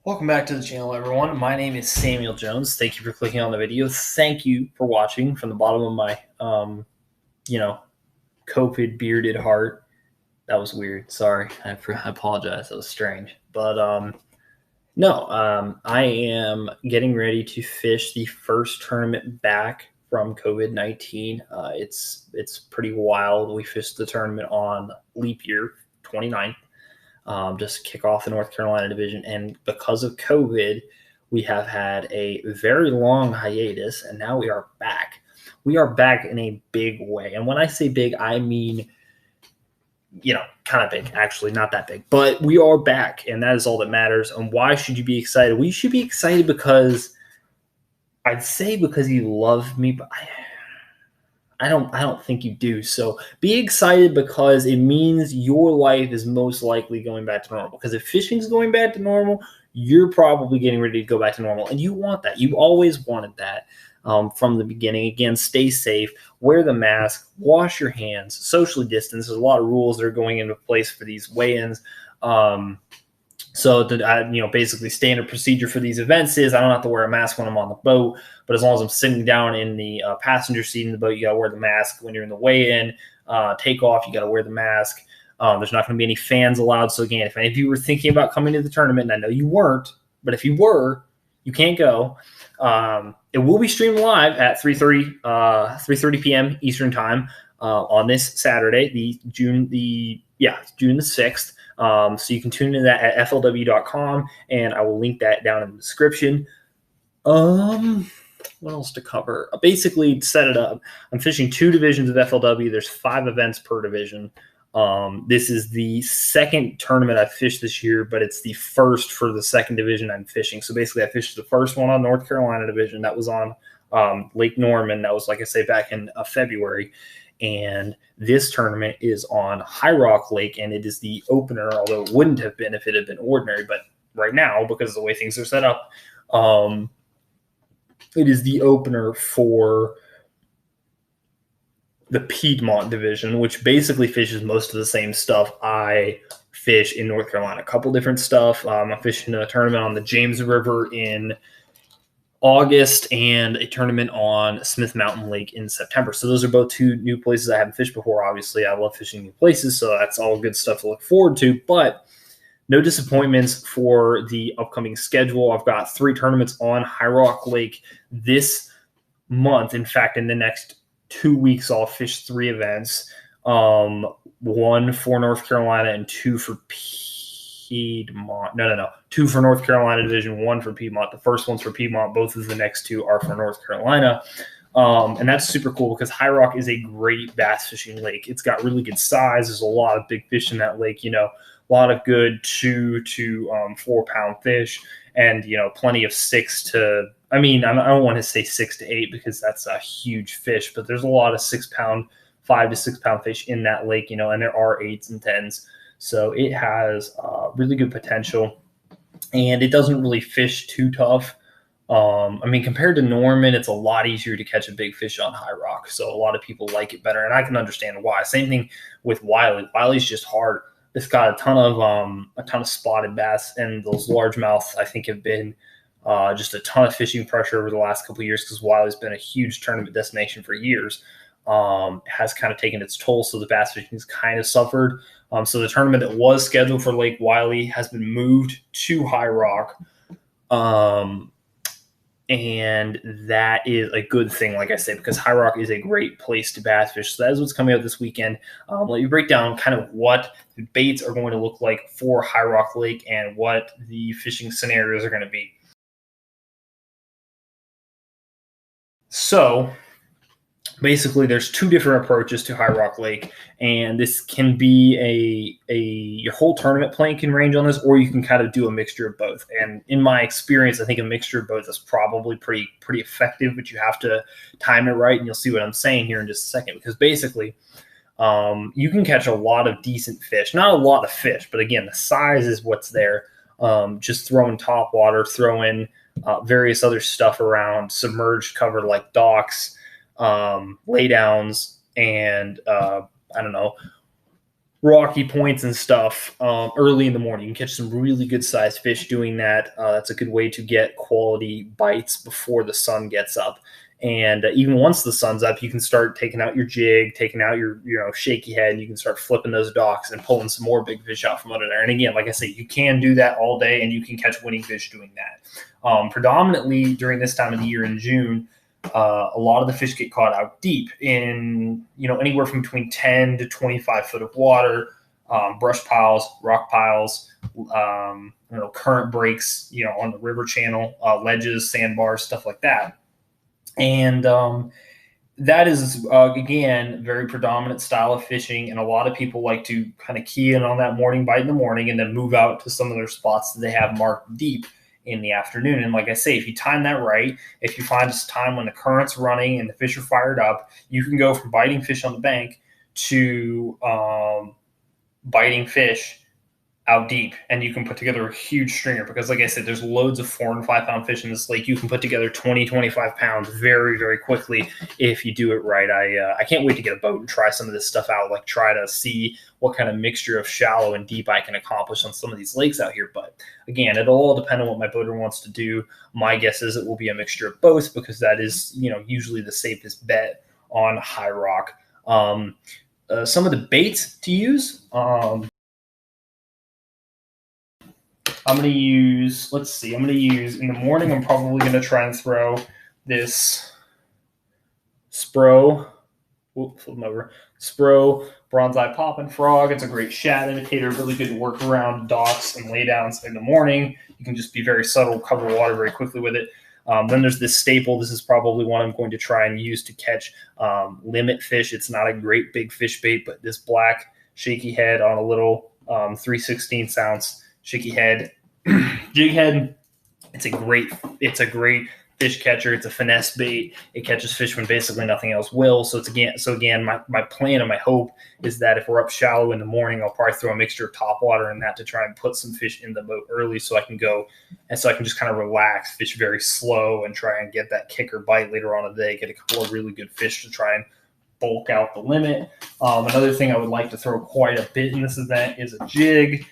Welcome back to the channel, everyone. My name is Samuel Jones. Thank you for clicking on the video. Thank you for watching from the bottom of my, COVID bearded heart. That was weird. Sorry. I apologize. That was strange. But no, I am getting ready to fish the first tournament back from COVID-19. It's pretty wild. We fished the tournament on leap year 29th. Just kick off the North Carolina division. And because of COVID, we have had a very long hiatus, and now we are back. We are back in a big way. And when I say big, I mean, kind of big, actually, not that big. But we are back, and that is all that matters. And why should you be excited? We should be excited because I'd say because you love me, but I don't think you do. So be excited because it means your life is most likely going back to normal. Because if fishing's going back to normal, you're probably getting ready to go back to normal. And you want that. You always wanted that from the beginning. Again, stay safe, wear the mask, wash your hands, socially distance. There's a lot of rules that are going into place for these weigh-ins. So basically standard procedure for these events is I don't have to wear a mask when I'm on the boat, but as long as I'm sitting down in the passenger seat in the boat, you got to wear the mask. When you're in the weigh-in, takeoff, you got to wear the mask. There's not going to be any fans allowed. So again, if any of you were thinking about coming to the tournament, and I know you weren't, but if you were, you can't go. It will be streamed live at 3:30 p.m. Eastern time on this Saturday, June the 6th. So you can tune in that at flw.com, and I will link that down in the description. What else to cover? Basically, set it up. I'm fishing 2 divisions of FLW. There's 5 events per division. This is the second tournament I've fished this year, but it's the first for the second division I'm fishing. So basically, I fished the first one on North Carolina division. That was on Lake Norman. That was, like I say, back in February. And this tournament is on High Rock Lake, and it is the opener, although it wouldn't have been if it had been ordinary. But right now, because of the way things are set up, it is the opener for the Piedmont division, which basically fishes most of the same stuff I fish in North Carolina. A couple different stuff. I'm fishing a tournament on the James River in August and a tournament on Smith Mountain Lake in September. So those are both 2 new places I haven't fished before. Obviously, I love fishing new places, so that's all good stuff to look forward to. But no disappointments for the upcoming schedule. I've got 3 tournaments on High Rock Lake this month. In fact, in the next 2 weeks, I'll fish 3 events. 1 for North Carolina and 2 for Piedmont. No. 2 for North Carolina division, 1 for Piedmont. The first one's for Piedmont. Both of the next 2 are for North Carolina. And that's super cool because High Rock is a great bass fishing lake. It's got really good size. There's a lot of big fish in that lake, a lot of good 2 to 4 pound fish, and, plenty of 6 to, I don't want to say 6 to 8 because that's a huge fish, but there's a lot of 6 pound, 5 to 6 pound fish in that lake, and there are 8s and 10s. So it has really good potential, and it doesn't really fish too tough. Compared to Norman, it's a lot easier to catch a big fish on High Rock. So a lot of people like it better, and I can understand why. Same thing with Wiley. Wiley's just hard. It's got a ton of spotted bass, and those largemouth I think have been just a ton of fishing pressure over the last couple of years because Wiley's been a huge tournament destination for years. Has kind of taken its toll, so the bass fishing has kind of suffered. So the tournament that was scheduled for Lake Wiley has been moved to High Rock. And that is a good thing, like I say, because High Rock is a great place to bass fish. So that is what's coming up this weekend. Let me break down kind of what the baits are going to look like for High Rock Lake and what the fishing scenarios are going to be. So basically, there's 2 different approaches to High Rock Lake, and this can be your whole tournament plan can range on this, or you can kind of do a mixture of both. And in my experience, I think a mixture of both is probably pretty effective, but you have to time it right, and you'll see what I'm saying here in just a second. Because basically, you can catch a lot of decent fish, not a lot of fish, but again, the size is what's there. Just throwing top water, throwing various other stuff around submerged cover like docks, laydowns, and rocky points and stuff early in the morning. You can catch some really good sized fish doing that. That's a good way to get quality bites before the sun gets up. And even once the sun's up, you can start taking out your jig, taking out your shaky head, and you can start flipping those docks and pulling some more big fish out from under there. And again, like I say, you can do that all day, and you can catch winning fish doing that. Predominantly during this time of the year in June, a lot of the fish get caught out deep in anywhere from between 10 to 25 foot of water, brush piles, rock piles, current breaks, on the river channel, ledges, sandbars, stuff like that. And that is, again, very predominant style of fishing. And a lot of people like to kind of key in on that morning bite in the morning and then move out to some of their spots that they have marked deep in the afternoon. And like I say, if you time that right, if you find this time when the current's running and the fish are fired up, you can go from biting fish on the bank to biting fish out deep, and you can put together a huge stringer because, like I said, there's loads of 4 and 5 pound fish in this lake. You can put together 20, 25 pounds very, very quickly if you do it right. I can't wait to get a boat and try some of this stuff out, like try to see what kind of mixture of shallow and deep I can accomplish on some of these lakes out here. But again, it'll all depend on what my boater wants to do. My guess is it will be a mixture of both because that is, usually the safest bet on high rock. Some of the baits to use, I'm going to use, in the morning, I'm probably going to try and throw this Spro Bronze Eye Poppin' Frog. It's a great shad imitator, really good to work around docks and laydowns in the morning. You can just be very subtle, cover water very quickly with it. Then there's this staple. This is probably one I'm going to try and use to catch limit fish. It's not a great big fish bait, but this black shaky head on a little 3/16 ounce shaky head jig head. It's a great fish catcher. It's a finesse bait. It catches fish when basically nothing else will. So again, my plan and my hope is that if we're up shallow in the morning, I'll probably throw a mixture of topwater in that to try and put some fish in the boat early so I can just kind of relax, fish very slow, and try and get that kicker bite later on in the day, get a couple of really good fish to try and bulk out the limit. Another thing I would like to throw quite a bit in this event is a jig.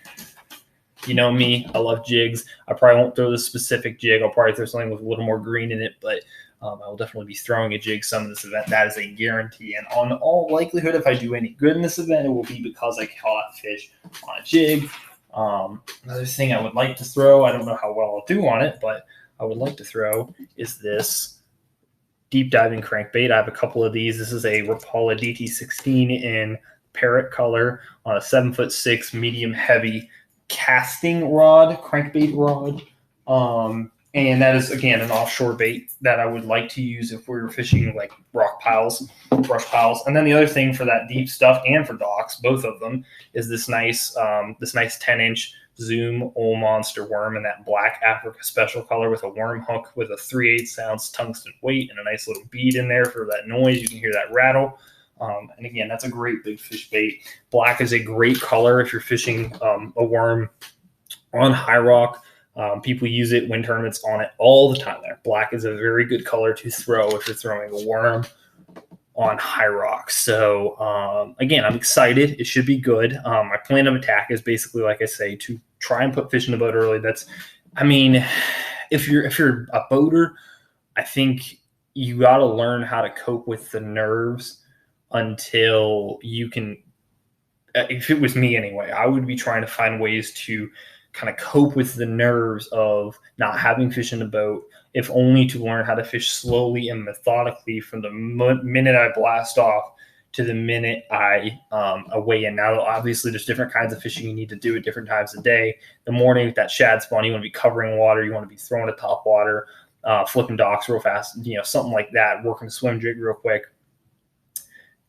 You know me, I love jigs. I probably won't throw this specific jig. I'll probably throw something with a little more green in it, but I will definitely be throwing a jig some of this event. That is a guarantee. And on all likelihood, if I do any good in this event, it will be because I caught fish on a jig. Another thing I would like to throw, I don't know how well I'll do on it, but I would like to throw is this deep diving crankbait. I have a couple of these. This is a Rapala DT16 in parrot color on a 7'6" medium heavy casting rod, crankbait rod. And that is, again, an offshore bait that I would like to use if we were fishing like rock piles, brush piles. And then the other thing for that deep stuff and for docks, both of them, is this nice 10-inch Zoom Old Monster worm in that black Africa special color with a worm hook with a 3/8 ounce tungsten weight and a nice little bead in there for that noise. You can hear that rattle. And again, that's a great big fish bait. Black is a great color if you're fishing a worm on high rock. People use it, win tournaments on it all the time there. Black is a very good color to throw if you're throwing a worm on high rock. So again, I'm excited. It should be good. My plan of attack is basically, like I say, to try and put fish in the boat early. If you're a boater, I think you got to learn how to cope with the nerves until you can. If it was me anyway, I would be trying to find ways to kind of cope with the nerves of not having fish in the boat, if only to learn how to fish slowly and methodically from the minute I blast off to the minute I weigh in. Now, obviously, there's different kinds of fishing you need to do at different times of day. The morning with that shad spawn, you want to be covering water, you want to be throwing a top water, flipping docks real fast, something like that, working a swim jig real quick.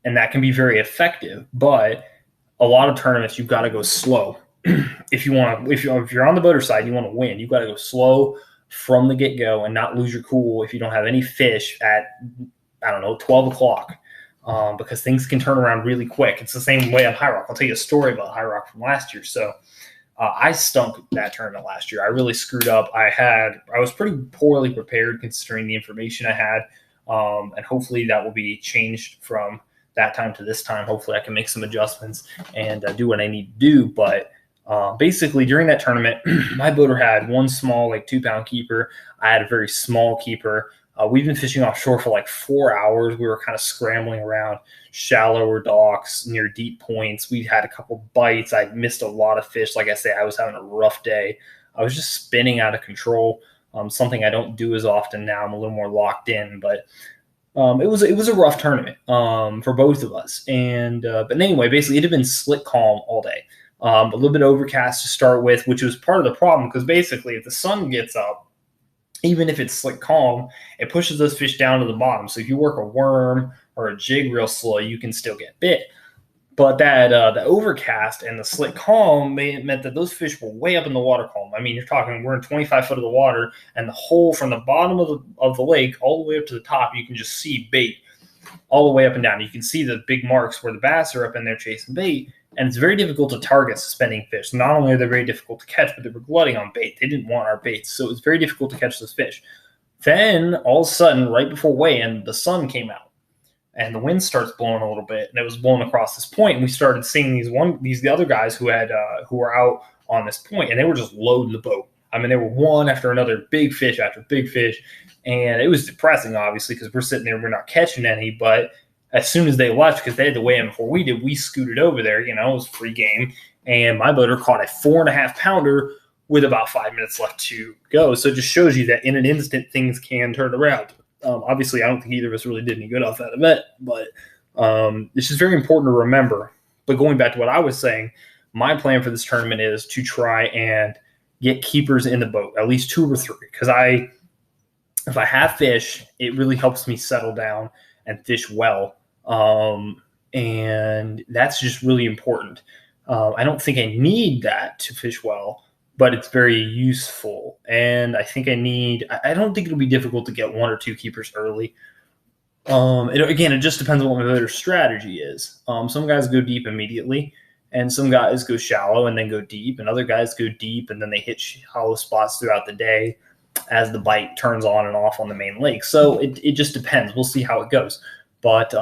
And that can be very effective, but a lot of tournaments, you've got to go slow. If you're on the boater side, you want to win, you've got to go slow from the get-go and not lose your cool if you don't have any fish at, 12 o'clock, because things can turn around really quick. It's the same way on high rock. I'll tell you a story about high rock from last year. So I stunk that tournament last year. I really screwed up. I was pretty poorly prepared considering the information I had, and hopefully that will be changed from that time to this time. Hopefully I can make some adjustments and do what I need to do. But basically during that tournament, my boater had one small, like 2-pound keeper. I had a very small keeper. We've been fishing offshore for like 4 hours. We were kind of scrambling around shallower docks near deep points. We had a couple bites. I missed a lot of fish. Like I say, I was having a rough day. I was just spinning out of control. Something I don't do as often now. I'm a little more locked in, but it was a rough tournament for both of us. And but anyway, basically it had been slick calm all day. A little bit overcast to start with, which was part of the problem because basically if the sun gets up, even if it's slick calm, it pushes those fish down to the bottom. So if you work a worm or a jig real slow, you can still get bit. But that the overcast and the slick calm meant that those fish were way up in the water column. I mean, you're talking we're in 25 foot of the water, and the whole from the bottom of the lake all the way up to the top, you can just see bait all the way up and down. You can see the big marks where the bass are up in there chasing bait, and it's very difficult to target suspending fish. Not only are they very difficult to catch, but they were glutting on bait. They didn't want our baits, so it was very difficult to catch those fish. Then, all of a sudden, right before weigh-in, the sun came out, and the wind starts blowing a little bit, and it was blowing across this point, and we started seeing the other guys who were out on this point, and they were just loading the boat. I mean, they were one after another, big fish after big fish, and it was depressing, obviously, because we're sitting there and we're not catching any, but as soon as they left, because they had to weigh in before we did, we scooted over there. It was free game. And my boater caught a 4.5-pounder with about 5 minutes left to go. So it just shows you that in an instant, things can turn around. Obviously, I don't think either of us really did any good off that event, but it's just very important to remember. But going back to what I was saying, my plan for this tournament is to try and get keepers in the boat, at least 2 or 3. Because if I have fish, it really helps me settle down and fish well. And that's just really important. I don't think I need that to fish well, but it's very useful. And I think I don't think it'll be difficult to get 1 or 2 keepers early. It just depends on what my boater's strategy is. Some guys go deep immediately, and some guys go shallow and then go deep, and other guys go deep and then they hit shallow spots throughout the day as the bite turns on and off on the main lake. So it just depends. We'll see how it goes. But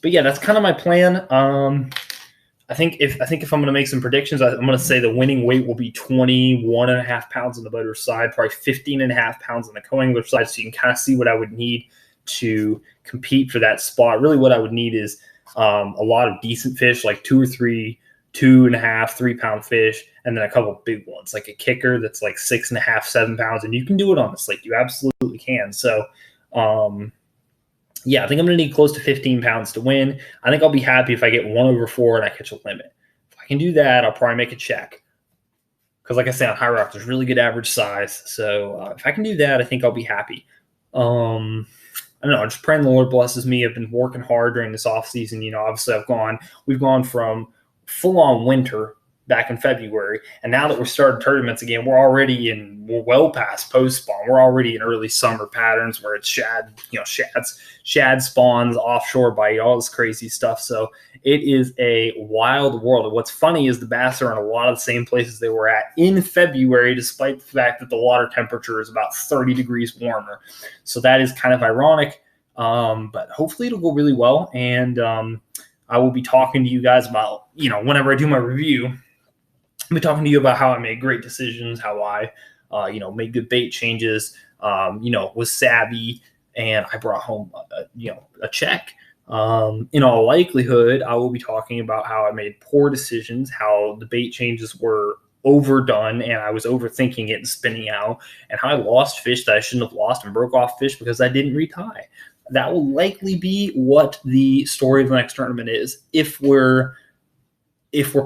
yeah, that's kind of my plan. I think if I'm going to make some predictions, I'm going to say the winning weight will be 21.5 pounds on the boater side, probably 15.5 pounds on the co-angler side. So you can kind of see what I would need to compete for that spot. Really what I would need is a lot of decent fish, like 2 or 3 2.5, 3-pound fish, and then a couple of big ones, like a kicker that's like 6.5, 7 pounds, and you can do it on this lake. You absolutely can. So, yeah, I think I'm going to need close to 15 pounds to win. I think I'll be happy if I get 1/4 and I catch a limit. If I can do that, I'll probably make a check. Because like I said, on High Rock, there's really good average size. So if I can do that, I think I'll be happy. I don't know. I'm just praying the Lord blesses me. I've been working hard during this off season. Obviously we've gone from full-on winter back in February, and now that we're starting tournaments again, we're well past post spawn. We're already in early summer patterns where it's shad spawns, offshore bite, all this crazy stuff. So it is a wild world. And what's funny is the bass are in a lot of the same places they were at in February, despite the fact that the water temperature is about 30 degrees warmer. So that is kind of ironic, but hopefully it'll go really well. And I will be talking to you guys about, whenever I do my review, I'll be talking to you about how I made great decisions, how I, made good bait changes, was savvy, and I brought home, a check. In all likelihood, I will be talking about how I made poor decisions, how the bait changes were overdone and I was overthinking it and spinning out, and how I lost fish that I shouldn't have lost and broke off fish because I didn't retie. That will likely be what the story of the next tournament is if we're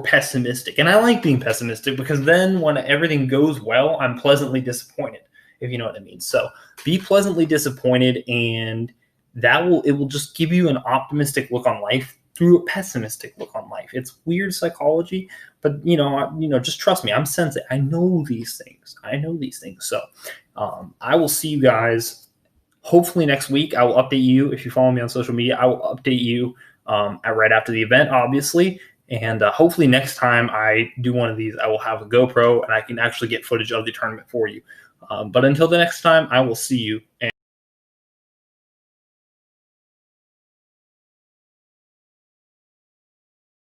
pessimistic. And I like being pessimistic because then when everything goes well, I'm pleasantly disappointed, if you know what I mean. So be pleasantly disappointed, and it will just give you an optimistic look on life through a pessimistic look on life. It's weird psychology, but just trust me. I'm sensitive. I know these things. So I will see you guys hopefully next week. I will update you. If you follow me on social media, I will update you right after the event, obviously. And hopefully next time I do one of these, I will have a GoPro and I can actually get footage of the tournament for you. But until the next time, I will see you.